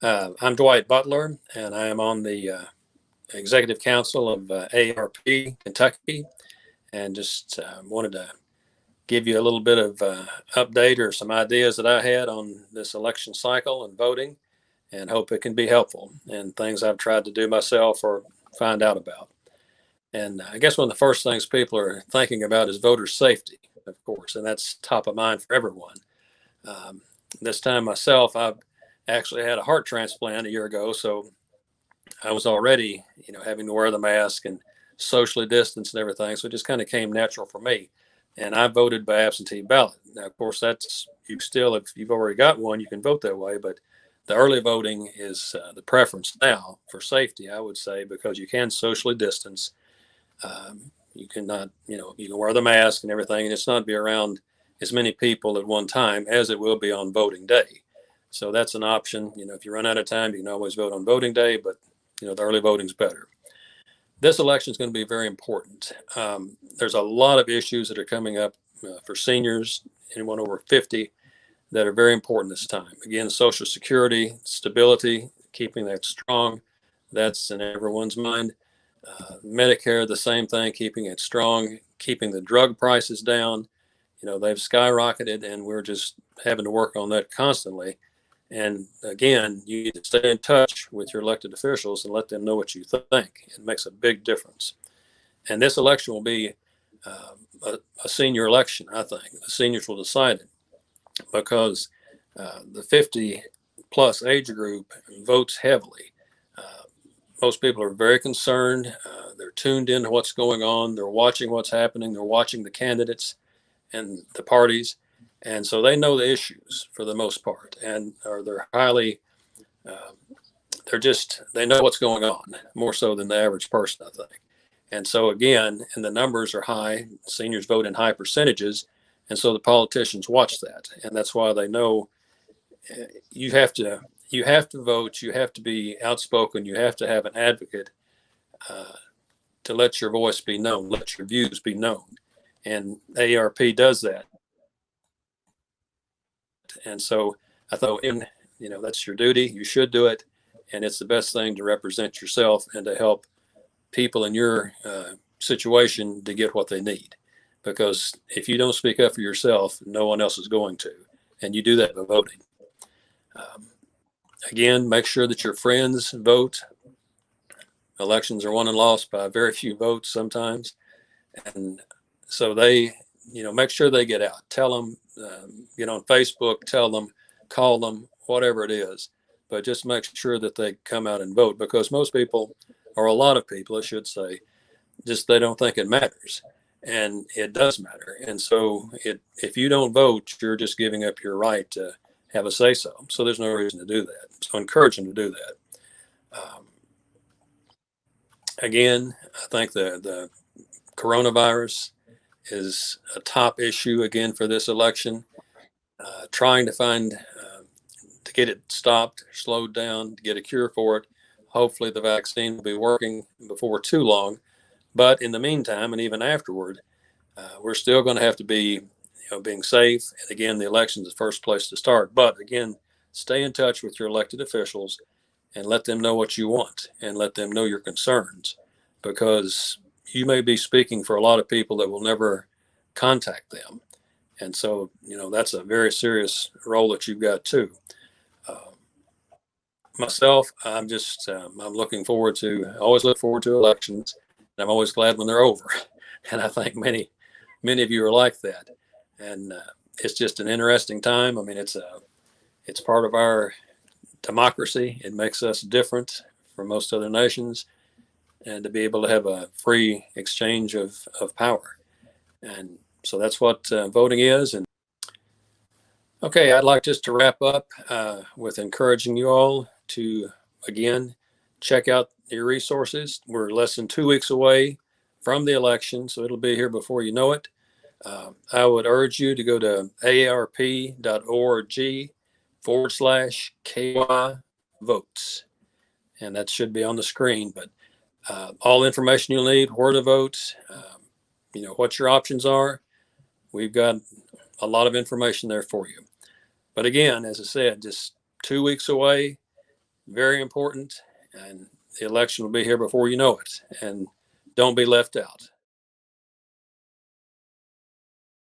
I'm Dwight Butler, and I am on the Executive Council of AARP Kentucky, and just wanted to give you a little bit of update or some ideas that I had on this election cycle and voting, and hope it can be helpful and things I've tried to do myself or find out about. And I guess one of the first things people are thinking about is voter safety, of course, and that's top of mind for everyone. Um, this time myself, I've actually had a heart transplant a year ago, so I was already, having to wear the mask and socially distance and everything. So it just kind of came natural for me. And I voted by absentee ballot. Now, of course, that's you still, if you've already got one, you can vote that way. But the early voting is the preference now for safety, I would say, because you can socially distance. You cannot, you can wear the mask and everything, and it's not be around as many people at one time as it will be on voting day. So that's an option. If you run out of time, you can always vote on voting day, but the early voting's better. This election is going to be very important. There's a lot of issues that are coming up for seniors, anyone over 50, that are very important this time. Again, Social Security, stability, keeping that strong, that's in everyone's mind. Medicare, the same thing, keeping it strong, keeping the drug prices down. They've skyrocketed, and we're just having to work on that constantly. And again, you need to stay in touch with your elected officials and let them know what you think. It makes a big difference. And this election will be a senior election, I think. The seniors will decide it because the 50 plus age group votes heavily. Most people are very concerned. They're tuned into what's going on. They're watching what's happening. They're watching the candidates and the parties. And so they know the issues for the most part, and they're highly, they know what's going on more so than the average person, I think. And so again, and the numbers are high, seniors vote in high percentages. And so the politicians watch that. And that's why they know you have to vote, you have to be outspoken, you have to have an advocate to let your voice be known, let your views be known. And AARP does that. And so I thought, that's your duty. You should do it. And it's the best thing to represent yourself and to help people in your situation to get what they need. Because if you don't speak up for yourself, no one else is going to. And you do that by voting. Again, make sure that your friends vote. Elections are won and lost by very few votes sometimes. And so they, make sure they get out. Tell them, get on Facebook, tell them, call them, whatever it is. But just make sure that they come out and vote, because most people, or a lot of people, I should say, just they don't think it matters. And it does matter. And so if you don't vote, you're just giving up your right to have a say-so. So there's no reason to do that. So encourage them to do that. Again, I think the coronavirus is a top issue again for this election. Trying to find, to get it stopped, slowed down, to get a cure for it. Hopefully the vaccine will be working before too long. But in the meantime, and even afterward, we're still going to have to be, being safe. And again, the election is the first place to start. But again, stay in touch with your elected officials and let them know what you want and let them know your concerns, because you may be speaking for a lot of people that will never contact them. And so, that's a very serious role that you've got too. Myself, I'm looking forward to, I always look forward to elections, and I'm always glad when they're over. And I think many of you are like that. And it's just an interesting time. I mean, it's part of our democracy. It makes us different from most other nations, and to be able to have a free exchange of power. And so that's what voting is. And okay, I'd like just to wrap up with encouraging you all to, again, check out your resources. We're less than 2 weeks away from the election, so it'll be here before you know it. I would urge you to go to aarp.org/KY votes. And that should be on the screen, but all information you'll need, where to vote, what your options are. We've got a lot of information there for you. But again, as I said, just 2 weeks away. very important, and the election will be here before you know it. And don't be left out.